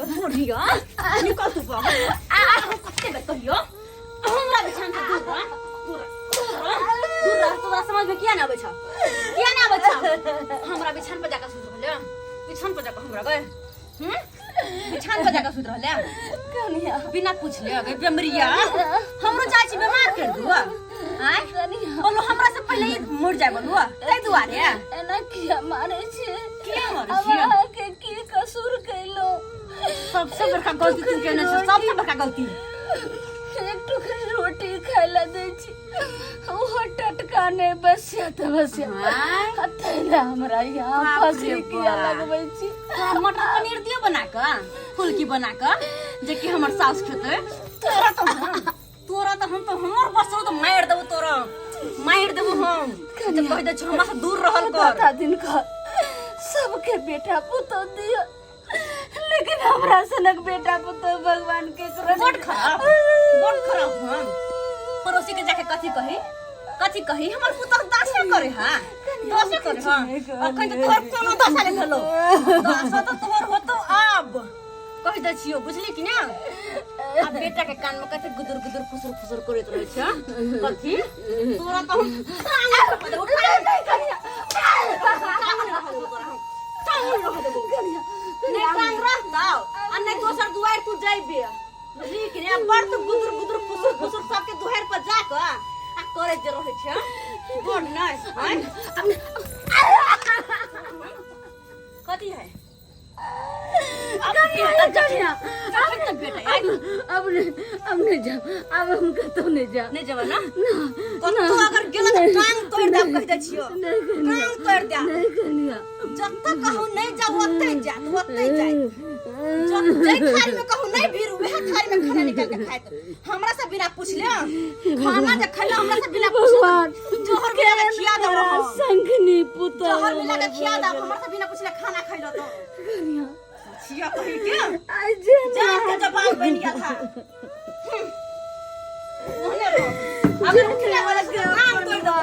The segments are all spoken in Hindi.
बुढ़िया निकल तू बा कते बे कहियो हमरा बिछान से दूर रह दूर रह तोरा समझ में किया ना आवे छ हमरा बिछान पर जाकर सुत रहले बिछान पर जाकर हमरा गए बिछान पर जाकर सुत रहले कनिया बिना पूछले गए बेमरिया हमरो चाची बीमार कर दू आय बोलो हमरा से पहले ही मर जाय बोलुआ तै दुआरे एना किया मारे छे किया मारे छे अब के की कसूर कैलो सबसे बड़का गलती तू केने छ सबसे बड़का गलती एक टुकड़ी रोटी खाइला दै छी ओ टटका ने बसिया त बसिया अतैला हमरा यहाँ फंसी किया लगबै छी मटर पनीर दियो बना के फुलकी बना के जे कि हमर सास खेते तोरा तो हम तो हमर बसो तो मार देबो तोरा मार देबो हम जब कह दे हमरा से दूर रहल कर बता दिन का सबके बेटा पुतो दियो लेकिन हमरा सनक बेटा पुतो भगवान के बड़ खराब हम पड़ोसी के जाके कथी कही हमर पुतो दासा करे हां दासा करे हां अखन तो तोर कोनो दासा ले भेलो दासा तो तोर होतो अब कह दे छियो बुझली कि ना अब बेटा के कान में कते गुदुर गुदुर फुसुर फुसुर करत रहै छ कथी तोरा तो नहीं दोसर दुआर तू जाइबे बुझली कि ना बड़ तू गुदुर गुदुर फुसुर फुसुर सबके दुआर पर जाके आ करे जे रहै छ बड़ नहीं कथी है अब नहीं जा अब हम कतो नहीं जा नहीं जावा ना कतो अगर गेला त टांग तोड़ दे कह दे छियो टांग तोड़ दे नहीं कनिया जब तक कहू नहीं जा ओते जाए जब जई थारी में कहू नहीं भीड़ वह थारी में खाना निकाल के खाए हमरा से बिना पूछले खाना जे खैला हमरा से बिना पूछले जोहर मिला के खिया दो संगनी पुता जोहर मिला के खिया दो हमरा से बिना पूछले खाना खैलो तो कनिया छिया कहि के आज जान के जवाब बनिया था ओने रो अगर उठले वाला काम तोड़ दो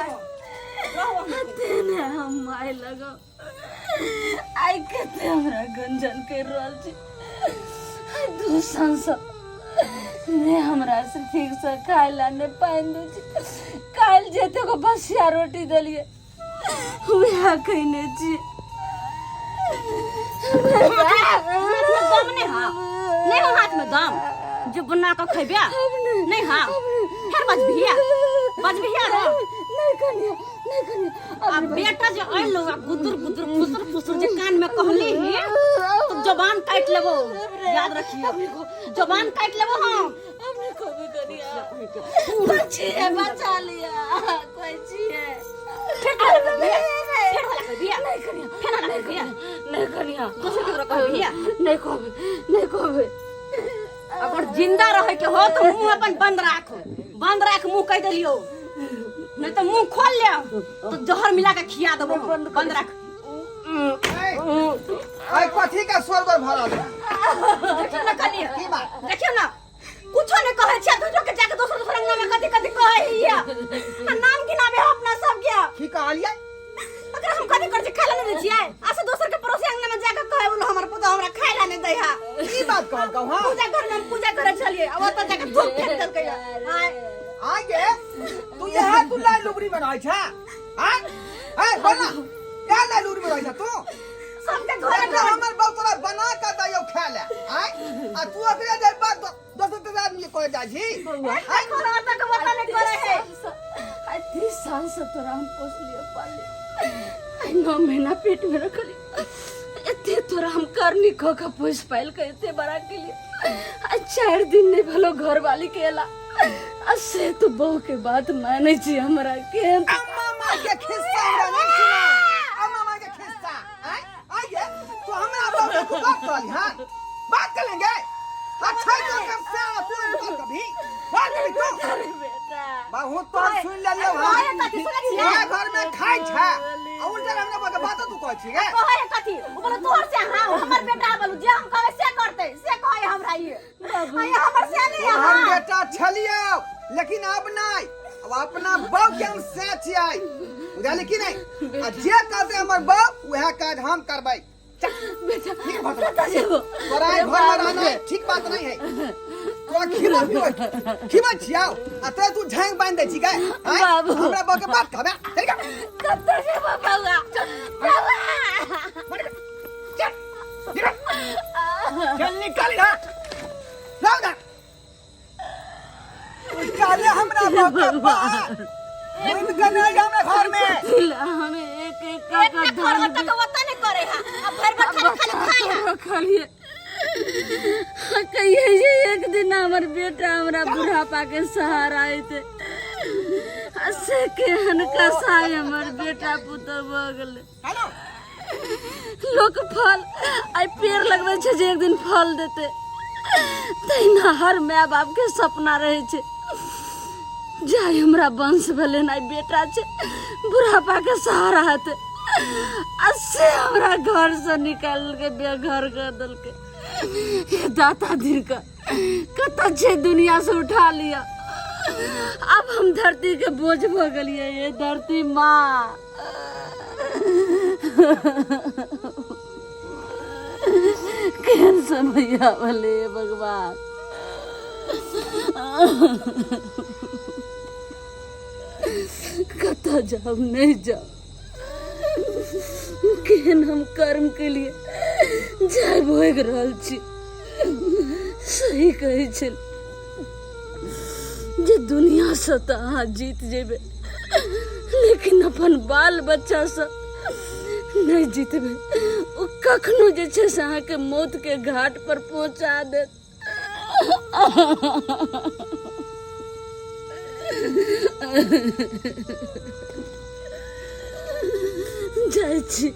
तेने हम आए लगो आई कते हमरा गंजन कर रहल छी दू सांस ने हमरा से ठीक से खाइला ने पाइन दे छी काल जेते को बसिया रोटी देलिए उहा कइने छी दम नहीं हो हाथ में दम जो बना के खइबे नहीं हां फिर बजबिया रो नहीं कनिया अब बेटा जे आइलो गुदुर गुदुर फुसुर फुसुर जे कान में कहली ही तो जबान काट लेबो याद रखियो जबान काट लेबो हम हमने कभी करिया बच्चे बचा लिया कोई चीज नहीं कभी अगर जिंदा रहे के हो तो मुंह अपन बंद राख मुंह कह दिलियो नहीं तो मुंह खोल ले तो जहर मिला के खिया देबो बंद राख आई कथी का स्वर्गर भरल देखियो ना कनी देखियो ना कुछो ने कहे छै दूसरो के जाके दोसर अंगना में कथी कहे हिया नाम गिनाबे अपना सब के की कहलिए अगर हम कथी कर छै खाइला नहीं छियै आसे दोसर के पड़ोसी अंगना में जाके कहे बोलो हमर पुतो हमरा खाइला नहीं दै हा ई बात कहल हां पूजा घर में पूजा करे छलिए अब त जाके धूप फेंक देल कहिया आगे तू यहां तू लाई लुबरी बनाई छ हां बोला क्या लाई लुबरी बनाई छ तू सबके घर में हमर बहुतरा बना के दयो खा ले आ तू अकरे देर बाद दस आदमी कह जा छी आई कोरा तक बता नहीं करे है आई 30 साल से तोरा हम पोस लिए पाले आई 9 महीना पेट में रखली एते तोरा हम करनी ख ख पोस पाइल के एते बड़ा के लिए आज 4 दिन नहीं भलो घर वाली केला असे तो बहू के बात माने छी हमरा के अम्मा मां के खिस्सा हमरा नहीं सुना अम्मा मां के खिस्सा आइए तो हमरा बाप को बात कर हां बात करेंगे अच्छा तो कब से तू कभी बात कभी तो बेटा बहुत तो सुन ले लो हां घर में खाई छ और जरा हमरा बात तू कह छी गे कहे कथी बोलो तोर से हां हमर बेटा बोलू जे हम कहे से करते से कहे हमरा ये हमर से नहीं है हम बेटा छलियो लेकिन अब नहीं अब अपना बहू के हम से छियै बुझल कि नहीं आ जे कहते हमर बहू वह काज हम करबै बेटा ठीक बात कता जेबो तोरा घर में रहना है ठीक बात नहीं है तोरा खिलो खिबा छियाओ अतरे तू झांग बांध दे छी गए बाबू। हमरा बके बात कहबे चल का कता जेबो बाबा चल निकल ना जाओ ना काले हमरा बके बात बंद करना है हमरा घर में हमें एक का एक घर तक वता नहीं करे हा अब घर में खाली खाई खालिए कहिए ये एक दिन हमार बेटा हमरा बुढ़ापा के सहारा आए थे से केहन कसाई हमर बेटा पुतो भ गेले हेलो लोक फल आई पेड़ लगबै छै जे एक दिन फल देते तहिना हर माय बाप के सपना रहे छै जाय हमरा वंश भेले ना बेटा छै बुढ़ापा के सहारा हेते अस्से हमरा घर से निकाल के बेघर कर दल के ये दाता दिन का कत छे दुनिया से उठा लिया अब हम धरती के बोझ भ गेलिए ये धरती माँ केहन समय आवले भगवान कत जाब नहीं जाब केहन हम कर्म के लिए जाय भोग रहल छी सही कहै छै जे दुनिया से तो अहाँ जीत जेबे लेकिन अपन बाल बच्चा से नहीं जीतबे ओ कखनो जे छै से अहाँ के मौत के घाट पर पहुंचा देत जाइ छी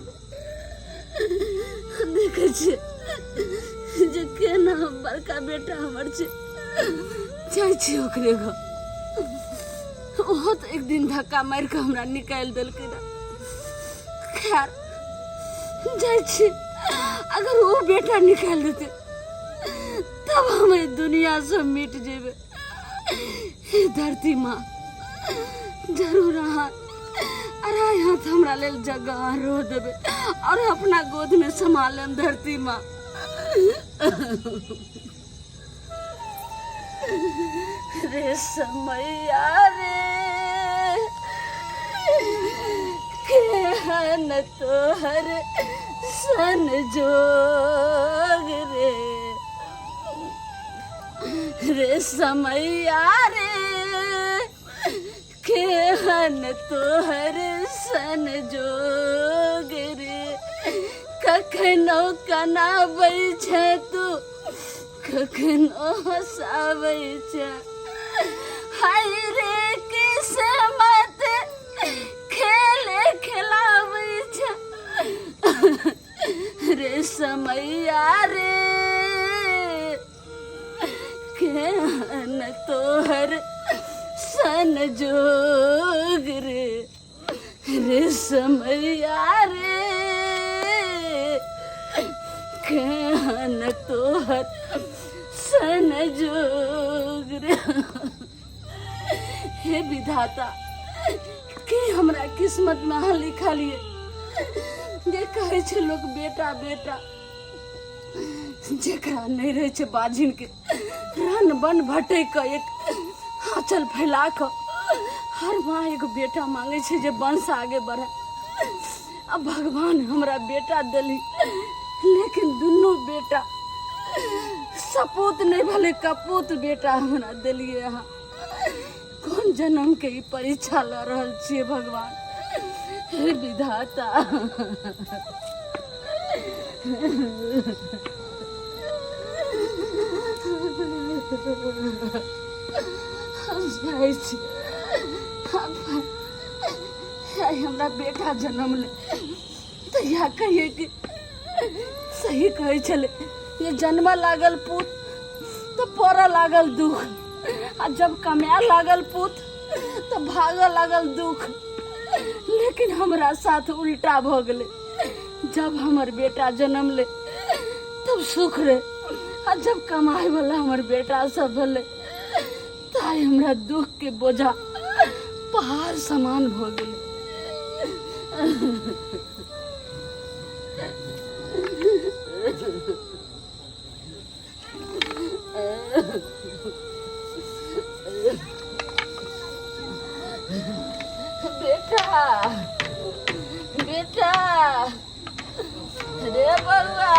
देखे छी जे केना बड़का बेटा हमर छै जाइ छी ओकरे घर ओहो तो एक दिन धक्का मार के हमरा निकाल देलकै ना खैर जाइ छी अगर वो बेटा निकाल देते तब हम इस दुनिया से मिट जेबे हे धरती माँ जरूर अहाँ अढ़ाई हाथ हमरा लेल जगह रो देबे और अपना गोद में संभालेम धरती माँ रे समैया रे केहन तोहर सन जोग रे समैया रे केहन तोहर सन जोग रे कखनो कनाबै छै तू कखनो हँसाबै छै हाय रे किस्मत खेले खिलाबै छै रे समैया रे केहन तोहर सन जोग रे समैया रे केहन तोहर सन जोग रे हे विधाता के हमरा किस्मत में अहाँ लिखलिए जे कहै छै लोग बेटा बेटा जेकरा नहीं रहे छै बाजिन के रन बन भटक के एक आंचल फैला के हर माँ एगो बेटा मांगे छै जे वंश आगे बढ़े अब भगवान हमरा बेटा दिली लेकिन दुनू बेटा सपूत नहीं भले कपूत बेटा हमरा दिलिए अहाँ कौन जन्म के ई परीक्षा ल रहल छियै भगवान हे विधाता हम जाइ छी हमरा बेटा जन्म ले तो या कहिए कि सही कहै छले ये जन्म लागल पुत तो पड़ लागल दुख आ जब कमाए लागल पुत तो भाग लागल दुख लेकिन हमरा साथ उल्टा भ गेले जब हमर बेटा जन्म ले तब सुख रे आ जब कमाए वाला हमर बेटा सब भेले ताई हमरा दुख के बोझा पहाड़ समान भ गेले बेटा बेटा रे बउआ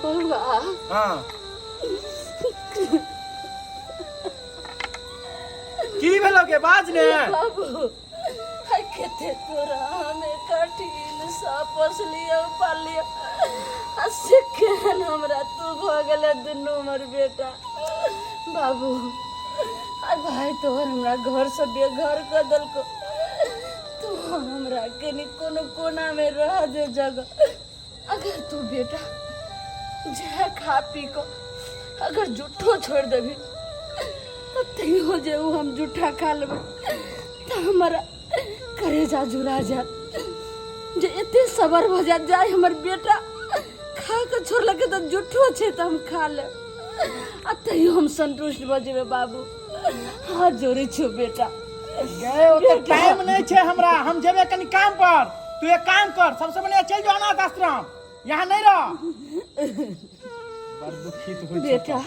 बउआ हाँ की भेलो के बाज ने बाबू हाय केते तोरा हमें कठिन सापस लियो पालियो असे केहन हमरा तू भ गेले दुनू हमर बेटा बाबू आ भाई तोहर हमरा घर से बेघर कर दलको तू हमरा के नि कोनो कोना में रह दे जगह अगर तू बेटा जे खा पी को अगर जूठो छोड़ देबी तो तैयो जे उ हम जूठा खा लेबै तो हमारा करेजा जुड़ा जात जे एते सबर भ जाए हमर बेटा खा के छोड़लके तो जूठो छे तो हम खा ले आ तैयो हम संतुष्ट भ जेबे बाबू हाथ जोड़े छो बेटा गए ओते टाइम नहीं छे हमरा हम जेबे कनी काम पर तू एक काम कर सबसे बढ़िया चल जो अनाथ आश्रम यहाँ नहीं रह बड़ दुखित हो बेटा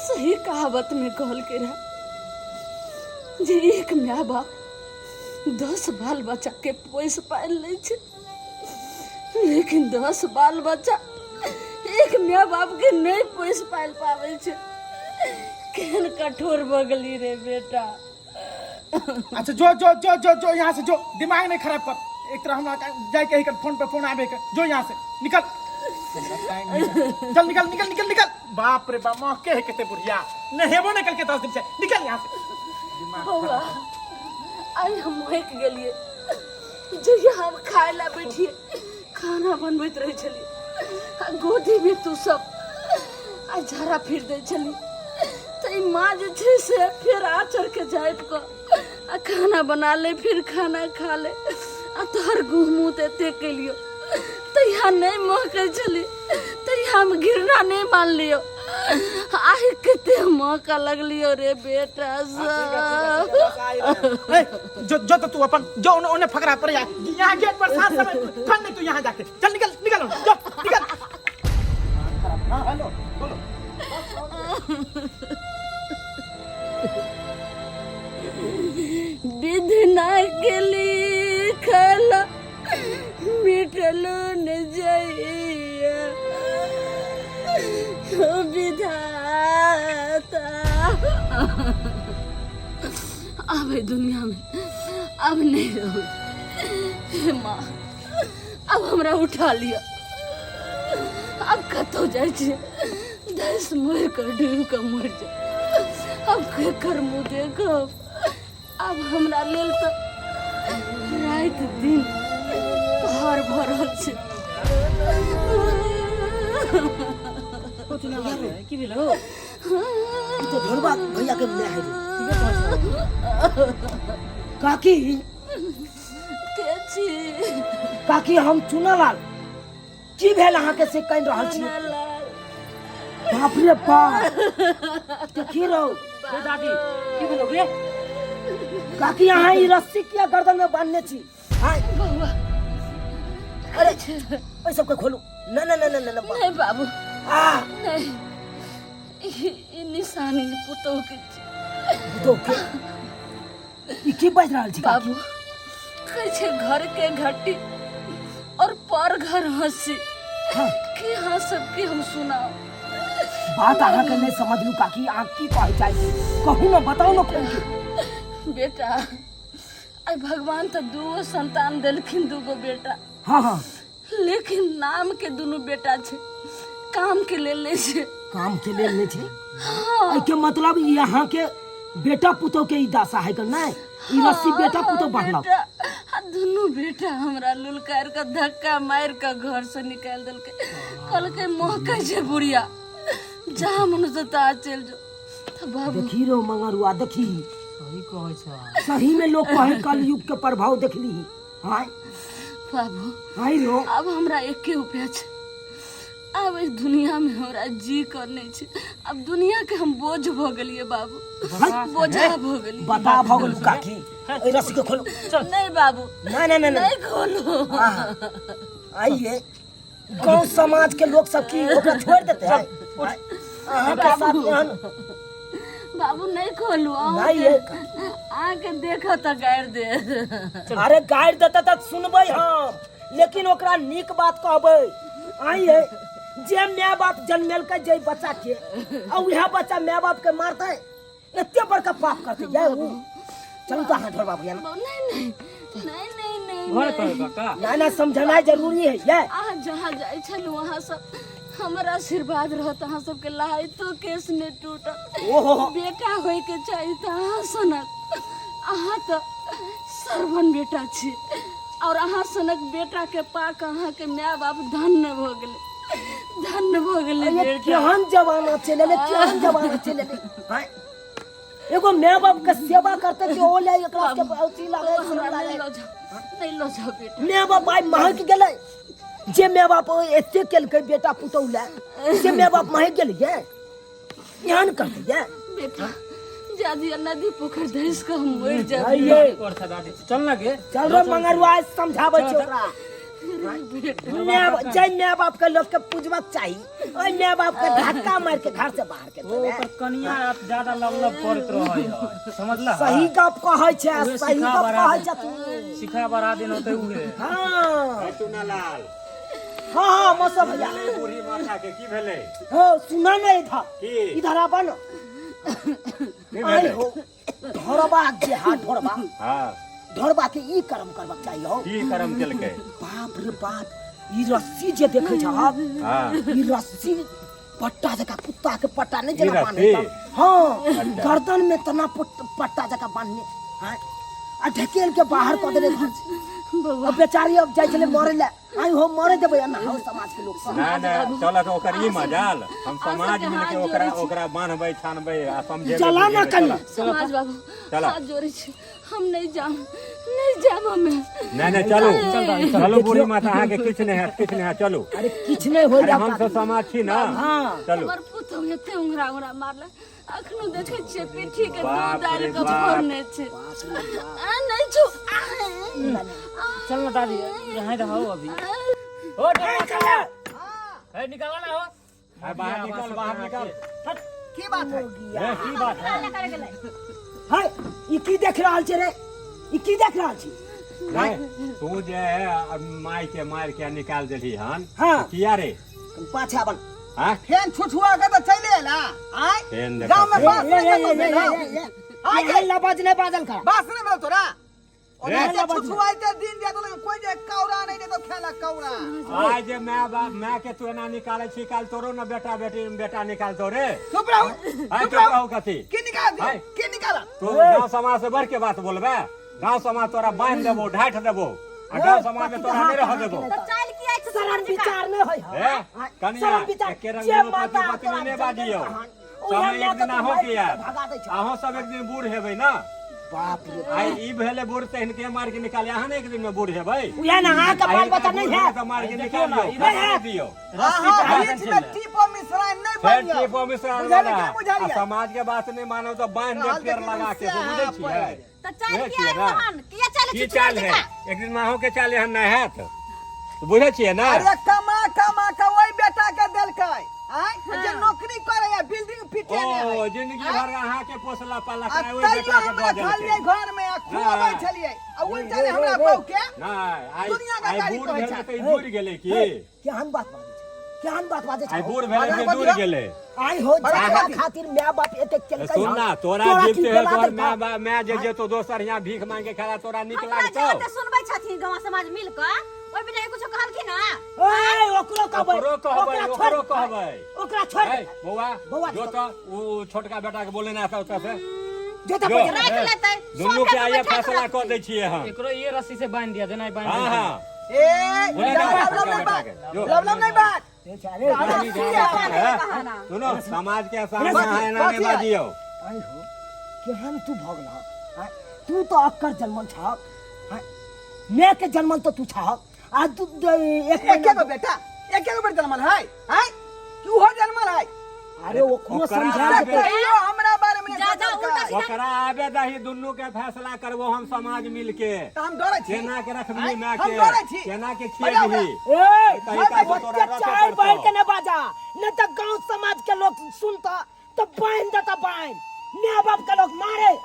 सही कहावत में कहल के रहा जे एक माँ बाप 10 बाल बच्चा के पोस पाल ले छे लेकिन 10 बाल बच्चा एक माँ बाप के नहीं पोस पाल पावे छे केहन कठोर बगली रे बेटा अच्छा जो जो जो जो जो यहाँ से जो दिमाग नहीं खराब कर एक तरह हमरा जाए के कर फोन पे फोन आवे के जो यहाँ से निकल चल निकल निकल निकल निकल बाप रे बाप के है केते बुढ़िया नहेबो निकल के 10 दिन से निकल यहाँ से बउआ आई हम महक गेलिए जहिया हम खाए ला बैठिए खाना बनबैत रहे छलिए आ गोदी में तू सब आ झाड़ा फिर दे छली तो ई माँ जे छै से फिर आचर के जाइत को आ खाना बना ले फिर खाना खा ले आ तोहर गुहमूत एते केलियो तैया नहीं महकै छली तैया हम गिरना नहीं मान लियो आइ कते मौका लगलियो रे बेटा सब जो जो तो तू अपन जो उन्हें फकरा पर यहाँ गेट पर साथ समय ठंड नहीं तू यहाँ जाके चल निकल निकल जो निकल हाँ हेलो बोलो विधना के लिखल मिटलो न जाइया विधाता अब दुनिया में अब नहीं रहो हे माँ अब हमरा उठा लिया अब कतो जाए छे 10 मोह कर डूब के मर जा अब केकर मुँह देखब अब हमरा लेल तो रात दिन घर भरल छे की भेलो तो ढोलबा भैया के ले है काकी के छी काकी हम चुनालाल की भेल अहाँ के से कह रहल छी बाप रे बाप देखी रहो रे दादी की भेलो रे काकी यहाँ ई रस्सी किया गर्दन में बांधने छी हाय बउआ अरे ओइ सब के खोलू न न न न न नहीं बाबू आ नहीं ई निशानी पुतौ के छी तो के ई की बाज रहल छी बाबू कहै छै घर के घटी और पर घर हंसी हाँ। की हाँ सबके हम सुनाओ बात अहाँ के नहीं समझलू काकी अहाँ की कहै चाहिए कहू न बताओ न खोल के बेटा आई भगवान तो 2 संतान देलखिन 2 बेटा हाँ हाँ लेकिन नाम के दोनों बेटा छे काम के लेल ले छे काम के लेल नहीं छे हाँ आई के मतलब यहाँ के बेटा पुतो के ई दासा है कर नहीं ई रस्सी बेटा पुतो बांधला दोनों बेटा हमरा लुलकार के धक्का मार के घर से निकाल देलके कहलके महकै छे बुढ़िया जहाँ मन से ता चल जो तो बाबू देखी रो मंगरुआ देखी सही कहै छ सही में लोग कहे कलयुग के प्रभाव देखली हाय बाबू हाय रो अब हमरा एके उपाय छे अब इस दुनिया में हमरा जी करने छे। अब दुनिया के हम बोझ भ गेलिए बाबू, बोझा भ गेलिए। बता भगलू काकी ए रस्सी के खोलो। नहीं बाबू, नहीं नहीं नहीं खोलो। आइए गांव समाज के लोग सब की ओकरा छोड़ देते हैं। अहाँ के साथ एहन बाबू नहीं खोलू। नहीं है। आके देखो तो गाड़ दे। अरे गाड़ देता त सुनबै हम, लेकिन ओकरा नीक बात कहबै। आइए जे माय बाप जन्मेल के जे बच्चा के आ उहे बच्चा माय बाप के मारते, एते बड़का पाप करते जाय उ। चलू तो हाथ धरबा भैया। नहीं नहीं नहीं नहीं नहीं घर पर का ना ना समझना जरूरी है ये। आ जहाँ जाय छलू वहाँ सब हमारा आशीर्वाद रहत। अहाँ सबके लाई तो केस ने टूटल। ओहो बेटा होय के चाहिए त अहाँ सनक। अहाँ तो सरवन बेटा छी और अहाँ सनक बेटा के पाक अहाँ के माय बाप धन्य भ गेले, धन्य भ गेले ये बेटा। केहन जमाना चले केहन जमाना चले हैं। एगो माय बाप के सेवा करते कि ओ ले एकरा के अथी लागे नहीं लो जाओ, नहीं लो जाओ बेटा। माय बाप आई महक गेले। जे माय बाप एते केलकै बेटा पुतौला से माय बाप महक गेलै ये ध्यान करते ये बेटा जादी नदी पोखर धस के हम मर जाब। आइए और था दादी चल ना के चल रे मंगरुआ समझाबै छै ओकरा। जय माय बाप के लोग के पूजबक चाही, ओइ माय बाप के धक्का मार के घर से बाहर के ओ पर कनिया आप ज्यादा लवलव करत रहै है, समझला? सही गप कहै छै, उहे सही सिखा गप बरा कहै दे। छै तू। सिखा बरा दिन होते उहे हां टूनालाल हां मौसा भैया। बूढ़ी माता के की भेलै? हो सुना नहीं था की इधर आबा न। की आई भेलै? हो धरबा जे हाथ धरबा हां धरबा के ई कर्म करबाक चाहिए हो। की कर्म केलकै? बाप रे बाप ई रस्सी जे देखे छ हां ई रस्सी पट्टा जका कुत्ता के पट्टा नहीं ई जना रस्सी? बांधे। हां अच्छा। गर्दन में तना पट्टा जका बांधने हां आ ढकेल के बाहर क देले घर से। अब बेचारी अब जाय छले मरे ले। आई हो मरे देबै ना हो समाज के लोग सब। ना ना चल तो ओकर ई मजाल हम समाज मिल के ओकरा ओकरा बांधबै छानबै आ समझेबै। चला ना कनी। समाज बाबू चला। हाथ जोड़े छी, हम नहीं जाम, नहीं जाम हमें। नहीं नहीं चलो चलो बूढ़ी माता अहाँ के किछ नहीं है, किछ नहीं है, चलो। अरे किछ नहीं हो अरे जा हम तो समाज छी ना। हां चलो हमर पुतौ एते उंगरा उंगरा मारले। अखनो देखे छियै पीठी के बाप दूध डाल रे के बाप। भरने छै। आ नहीं छु चल ना दादी यहाँ रहो अभी। ओ टमाटर है निकाला ना हो। आ, बाहर निकल बाहर निकल। की बात है ए, की बात है? हाय ई की देख रहल छै रे? ई की देख रहल छी? नहीं तू जे है माई के मार के निकाल देली हन। हाँ। किया रे? पाछा बन हां फेन छुछुआ के तो चले एला आय फेन गांव में देखा बात नहीं करतो ना। आगे लबाज नहीं बाजल का। बात नहीं बोल तोरा और रे, ऐसे छुछुआ के दिन दे तो कोई जे कौरा नहीं दे तो खेला कौरा। आज जे मैं बाप मैं के तू एना निकाले छी काल तोरो न बेटा बेटी बेटा निकाल दो रे। चुप रहो हाय चुप चुप रहो। रहो कथी? की निकाल दे? हाय। की निकाला? तू गांव समाज से बढ़ के बात बोलबे? गांव समाज तोरा बांध देबो ढाठ देबो आ गांव समाज में तोरा नहीं रह देबो। तो चल किया छ शरण विचार नहीं होय ए कनिया एके रंग में पति पत्नी ने बाजियो। सब एक दिन हो के यार अहो सब एक दिन बूढ़ हेबै ना। बाप रे आई ई भेले बूढ़ तहन के मार के निकाले अहाँ एक दिन में बूढ़ हेबै। उया ना आ का बाल बच्चा नहीं है। तो मार के निकाल दियो नहीं है। नहीं दियो। हां बीच में टीपो मिश्रा नहीं फेर बनियो। टीपो मिश्रा बुझाली वाला क्या बुझाली? आ समाज के बात नहीं मानो तो बांध दे फेर लगा के तो बुझै छियै। तो चल बुझै किया छियै ना? रहन किया चल की चाल है एक दिन माहो के चाल एहन नहीं हैत तो बुझै छियै ना? अरे कमा कमा के ओई बेटा के देलकै आय जे नौकरी करे या बिल्डिंग फिटे ने। ओ जिंदगी भर अहाँ के पोसला पाला आ कराय ओइ तैयो बेटा के हमरा दऽ खालिए देलकै। घर में खुआबै छलिए आ उल्टा ने हमरा बहू के नहीं आई दुनिया का आई गाड़ी बूढ़ कहै भेल छै। त ई दूर गेलै की? केहन बात बाजै छै? केहन बात बाजै आई छै? बूढ़ भेल त दूर गेलै। आई हो बड़ा जागा बात। खातिर माय बाप एते केलकै। सुन ना तोरा जीव की से गला तोर देखा? मैं जे जेतो दोसर यहाँ भीख मांगे खड़ा तोरा निक हमरा लागतौ? जते सुनबै छथिन गांव समाज मिल के ओइ बेटा के कुछ कहलखिन ना। ए ओकरो कहबै ओकरो कहबै ओकरो कहबै। ओकरा छोड़ ए बौआ बौआ जो तो उ छोटका बेटा के बोले ना था ओतऽ से जो तो जो। राख लेतै दुनू के आइए फैसला कर दै छियै हम। एकरो ये रस्सी से बांध दिया देना बांध हां दिया। हां ए बोले ना लब छोटका लब बेटा के जो। लब नहीं बात। सुनो समाज के सामने एना नहीं बाजियो। आई हो केहन तू भगला आय तू तो अक्कर जन्मल छ आय मैं के जन्मल तो तू छ आज तू एक एक के बेटा एक के बेटा जन्मल है हैं तू हो जन्मल है अरे वो को ओकरा समझा आबे- देते कहियो हमरा बारे में ज्यादा उल्टा सीधा ओकरा आबे दही दुनू के फैसला करबो हम समाज मिल के तो हम डरे छी केना के रखबी हैं? माँ हम के डरे छी केना के बजाओ खिएबही ए कहीं का तो तोरा रखे चाय पड़तो। बैठ के न बाजा न तो गांव समाज के लोग सुनता तो बांध देता बांध माँ बाप के लोग मारे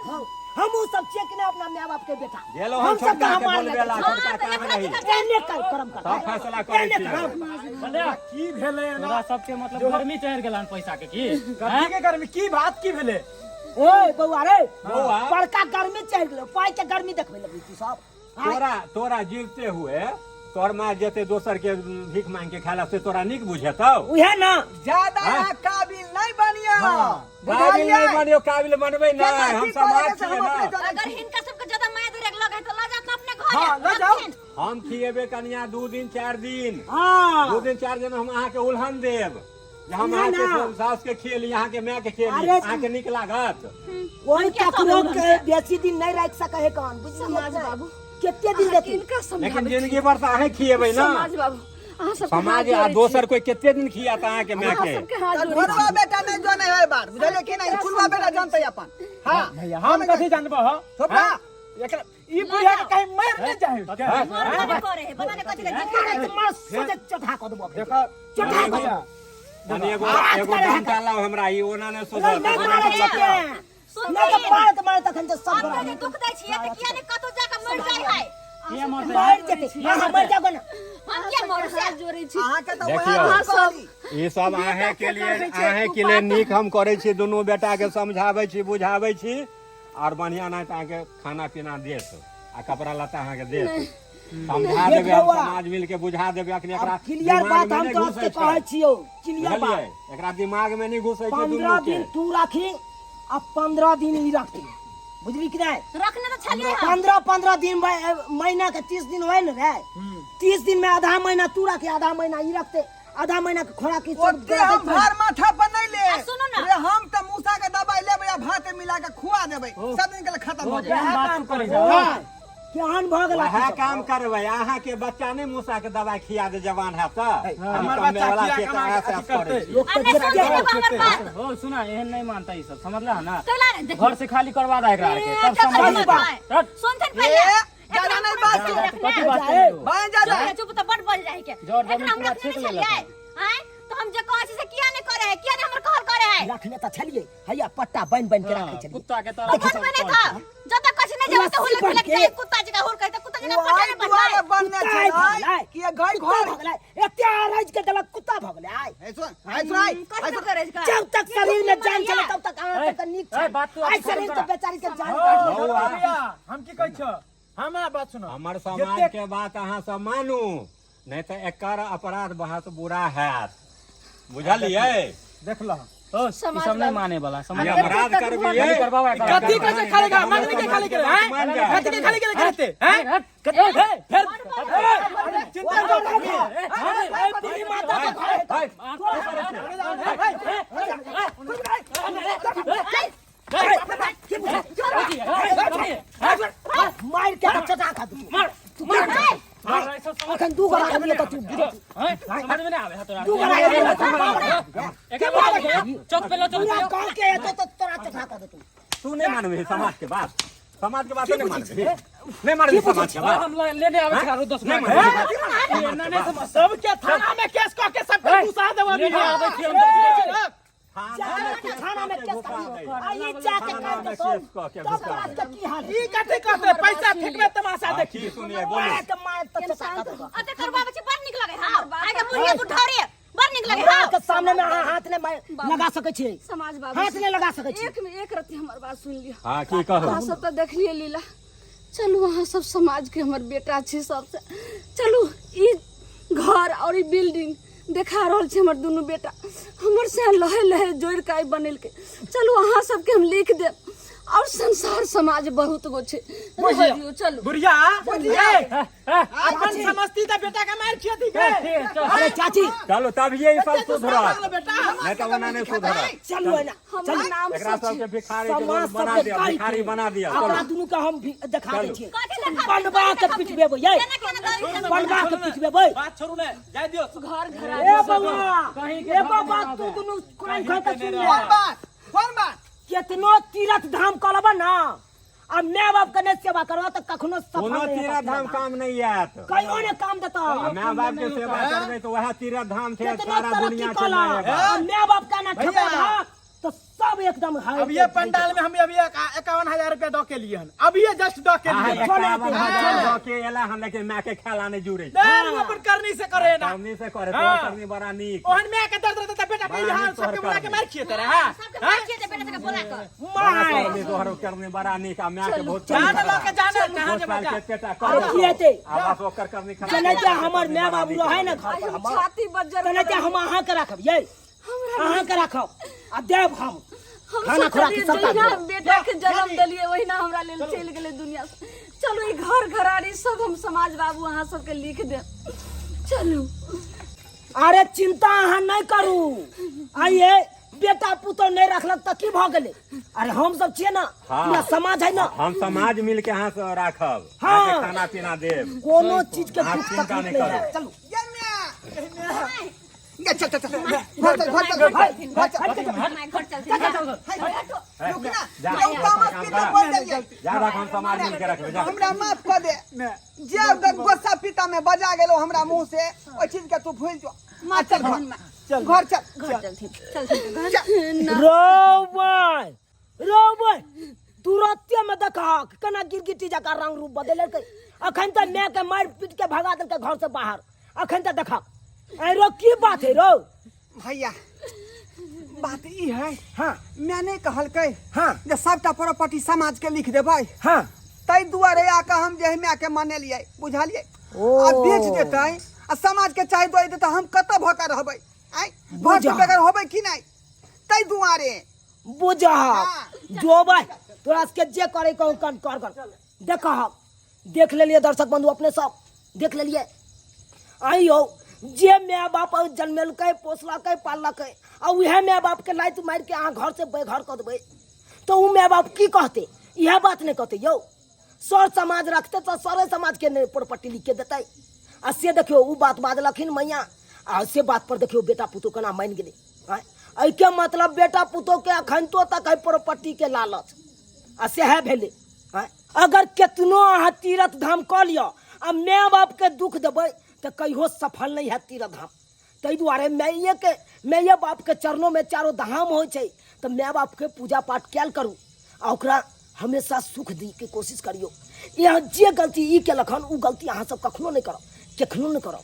हम वो सब चेक ने अपना माँ बाप के बेटा गेलो हम हम सब छोटका कहाँ के मार बोलबे ला लेते छोटका काम रही एने कर कर्म कर सब फैसला करै छी की भेलै तोरा सबके मतलब गर्मी चढ़ि गेलन पैसा के की कथी के गर्मी की बात की भेले ए बउआ रे बउआ। बड़का गर्मी चढ़ गेलो पाई के गर्मी देखबे लगी तू सब तोरा जीवते हुए तोर माँ जेते दोसर के भीख मांग के खाला से तोरा निक बुझेतौ उहे ना ज्यादा हाँ? काबिल नहीं बनियो काबिल नहीं बनियो काबिल बनबे ना हम समाज छियै ना अगर हिनका सबके ज्यादा माया दूर लगे तो ला जात अपने घर हाँ, ला जाओ। हम खिएबे कनिया 2 दिन 4 दिन हां 2 दिन 4 दिन हम अहाँ के उल्हन देब जे हम ना, अहाँ के ना। सास के खिएली अहाँ के माँ के खिएली अरे, अहाँ के निक लागत कोई ककरो के बेसी दिन नहीं रख सके है कान बुझलिए समाज बाबू कितने दिन देती इनका लेकिन समझावे जिंदगी भर तो अहाँ खिएबै ना समाज बाबू अहाँ सबके समाज हाथ आ जोड़ै दोसर छी। कोई कितने दिन खियाता अहाँ के माँ अहाँ के सबके हाथ जोड़ै छी। घरवा बेटा नहीं जाने है बार बुझलिए कि नहीं कुलवा बेटा जानते अपन हां भैया हम कथी जानबो हो थोपा एकरा ई बुढ़िया के कहीं मार नहीं जाए मर करे है पता नहीं कथि के जिंदगी मार सोचे चढ़ा कर देबो देखो चढ़ा कर भैया तनी एगो डंटा लाओ हमरा ई ओना ने सोचल नहीं मारे जाते सुन नहीं तो मारे तखन तो सब हम तो दुख दै छियै त किया ने कतो जाके मर जाय है के मर मर जेते हां मर जाबो ना हम क्या मर से हाथ जोड़ै छी। अहाँ के तो देखियो। वह सब ई सब अहे के लिए नीक हम करे छी दुनू बेटा के समझाबै छी बुझाबै छी और बढ़िया ना अहाँ के खाना पीना देत आ कपड़ा लत्ता अहाँ के देत समझा देबे हम समाज मिल के बुझा देबे अखनी एकरा क्लियर बात हम तो आपके कहै छियो क्लियर बुझलिए बात एकरा दिमाग में नहीं घुसै छै 15 दुनू के दिन तू राखी अब 15 दिन ही रखती बुझली कि नहीं रखने तो छलिए हम 15 दिन महीना के 30 दिन हुए ना रे 30 दिन में आधा महीना तू रखे आधा महीना ही रखते आधा महीना के खोरा की ओते हम भार माथा पर नहीं ले आ, सुनो ना। अरे हम तो मूसा के दवाई लेबै या भात मिला के खुआ देबै सब दिन के लिए खत्म हो जाए केहन बात करे जा केहन भ गेला वह काम करबै अहाँ के बच्चा नहीं मूसा के दवाई खिया दे जवान है त हमर बच्चा खिया के ना अथी करते लोग आ नहीं सुन के हमर बात हो सुना एहन नहीं मानता ई सब समझला ना कैला ने देख घर से खाली करवा दे एकरा के तब क्या समझ समझ में में सुन थे पहले ज्यादा नहीं बात कथी बात करे भाई ज्यादा चुप तो बड़ बोल जाए के जोर जमीन एकरा पूरा हमरा छीक छीक लेलक। हैं तो हम जे कहै छी से किया नहीं करे है किया नहीं हमर कहल करे है रखने त छलिए हैया पट्टा बन बन के रखे छलिए कुत्ता के तो तरह बन बने था जब तक कुछ नहीं जब तो हुलक हुलक जाए कुत्ता जगह हुल कहते कुत्ता जगह वो आई पटे दुआरे नहीं बनने कुत्ता छै भगलै। कि ये गाय कुत्ता घर भगलै एते राज के देलक कुत्ता भगलै है सुन कैसे करे इसका जब तक शरीर में जान चले तब तक आंख तक नीक ए, बात तू आई अभी शरीर करा। के बेचारी के जान काट ले बउआ। भैया हम की कहै छ हमरा बात सुनो हमर समाज के बात अहाँ सब मानू नहीं तो एकर अपराध बहुत बुरा हैत बुझलिए देख लो हो ई सब नहीं माने वाला समझ ये अपराध करबिए खाली करवाओ एकरा कथी कैसे खाली कर मांगने के खाली करे हैं मान जा। कथी के खाली करे करते हैं फिर चिंता मत करिए पूरी माता के मार के चटा खा तू तू मार अखन दू गरा आदमी तो तू समझ में नहीं आवे है तोरा दू गरा आदमी चौक पे लो चौक पूरा कह के तो तोरा चटा खा तू तू नहीं मानबे समाज के बात नहीं मानबे नहीं मानबे समाज के बात हम लेने आवे छारो 10 नहीं मिनट मानबे ना समझ सबके थाना में केस कह के सबके घुसा देवा लेने आवे छी हम थाना में केस कर आई जाके कर दो तब बात का की हाल ई कथी कहते पैसा फेंकबे तमाशा देखी की सुनिए बोलिए के मार तो चटा खा दो अते करवा बच्चे बड़ निक लगे हां आगे बुढ़िया बुढ़ारी बड़ निक लगे हमरा हां के सामने में अहाँ हाथ ने लगा सके छी समाज बाबू हाथ ने लगा सके छी एक में एक रति हमर बात सुन लियो हां की कहो अहाँ सब तो देख लिए लीला चलू अहाँ सब समाज के हमर बेटा छी सबसे चलू ई घर और ई बिल्डिंग देखा रहल छै हमर दुनू बेटा हमर से लहे लहे जोड़ के आई बनेल के चलू अहाँ सबके हम लिख देब और संसार समाज बहुत गो छे दियो चलो बुढ़िया अपन समझती तो बेटा का मार खिया दी अरे चाची चलो तब ये सब सुधरा नहीं तो बना नहीं सुधरा चलो ना हमर नाम एकरा सबके भिखारी के समाज बना सबके दिया काहे भिखारी के? बना दिया अपना चलो दुनू के हम भी दिखा दै छियै कथी लखा बनवा के पिटबे ये बनवा के पिटबे बात छोड़ू ने जाय दियो घर घर ए बउआ एगो बात तू दुनू कोई घर के सुन ले कौन बात केतनो तीर्थ धाम करबा ना अब माय बाप के नहीं सेवा करबा त कखनो सफल कोनो नहीं तीर्थ धाम काम नहीं आयत कहियो ने काम देता माँ बाप के सेवा करबे तो वह तीर्थ धाम से कितना सारा तरक्की दुनिया कला चलाएगा माय बाप का ना भैया। खबा तो सब एकदम है अब ये पंडाल में हम अभी 51,000 रुपया दो के लिए अभी ये जस्ट दो के हाँ, लिए 51,000 के एला हम लेकिन माँ के खेला नहीं जुड़े अपन करनी से करे ना करनी से करे हाँ। तो करनी बड़ा नीक ओहन में के दर्द रहता बेटा पे बड़ा हां नीक सबके तोहर बुला के करनी। मार खिए तेरे हां सबके मार के बेटा के बोला कर बड़ा करनी तोहर करनी बड़ा नीक आ माँ के बहुत जान लो के जाने कहां जे साल बच्चा के पेटा अरे कर किएते आवास ओकर करनी खराब चले हमर माय बाप रहे ना घर पर आयु हम छाती बज्जर चले हम अहाँ के रखब ये अहाँ के रखब आ देव हम खाना खुराक सोचलिए सबटा जहिया देब। बेटा के जन्म दिलिए वहिना हमरा लेल चल गेले दुनिया से चलो ई घर घराड़ी सब हम समाज बाबू अहाँ सबके लिख दे चलो अरे चिंता अहाँ नहीं करू आइए बेटा पुतो नहीं रखलक त की भ गेले अरे हम सब छिए ना हाँ। पूरा समाज है ना हम समाज मिल के यहाँ से राखब हाँ। आके खाना पीना देब कोनो चीज के आप दुख चिंता तकलीफ नहीं नहीं है करो। चलो ये चल चल चल घर चल घर चल घर चल मैं घर चलते रुक ना जा, ये काम काम पीता कर। बोल देलिए जा रख हम समाज मिल के रखबे जा हमरा माफ कर दे जे अगर गोसा पिता में बजा गेलो हमरा मुंह से ओ चीज के तू भूल जो माफ चल घर चल घर चलते चल रोबन तुरंते में देखा केना गिरगिटी जका रंग रूप बदले के अखन त मैं के मार पीट के भगा देल के घर से बाहर अखन त देखा ए रो की बात है रो भैया बात ई है हाँ मैंने कहल के हाँ जे सबटा प्रॉपर्टी समाज के लिख देबै हाँ तै दुआरे आके हम जे मैं के माने लिए बुझलिए ओ। आ बेच देतै आ समाज के चाहि दो देतै हम कत भका रहबै आई घर से बुझा। बेगर होबै कि नहीं तै दुआरे बुझा हाँ। जो भाई तोरा के जे करे कहूं कर कर देखा देख लेलिए दर्शक बंधु अपने सब देख लेलिए आइयो जे माय बाप जन्मेलकै पोसलकै पाललकै आ उहे माय बाप के लाइत मार के अहाँ घर से बेघर कर देबै तो उ माय बाप की कहते यह बात नहीं कहते यौ सर समाज रखते तो सारे समाज के प्रॉपर्टी लिख के देते आ से देखियो उ बात बाजलखिन मैया आ से बात पर देखियो बेटा पुतो केना मान गेलै एहि के मतलब बेटा पुतो के अखनतो तक है प्रॉपर्टी के लालच आ सेहे भेलै अगर केतनो अहाँ तीर्थ धाम कऽ लिअ आ माय बाप के दुख देबै तो कहियो सफल नहीं है तीर्थ धाम ताहि दुआरे माये बाप के चरणों में चारों धाम हो तो माय बाप के पूजा पाठ कैल करू आ ओकरा हमेशा सुख दी के कोशिश करियो यहाँ जे गलती ई केलखन उ गलती अहाँ सब कखनो नहीं करब केखनो नहीं करब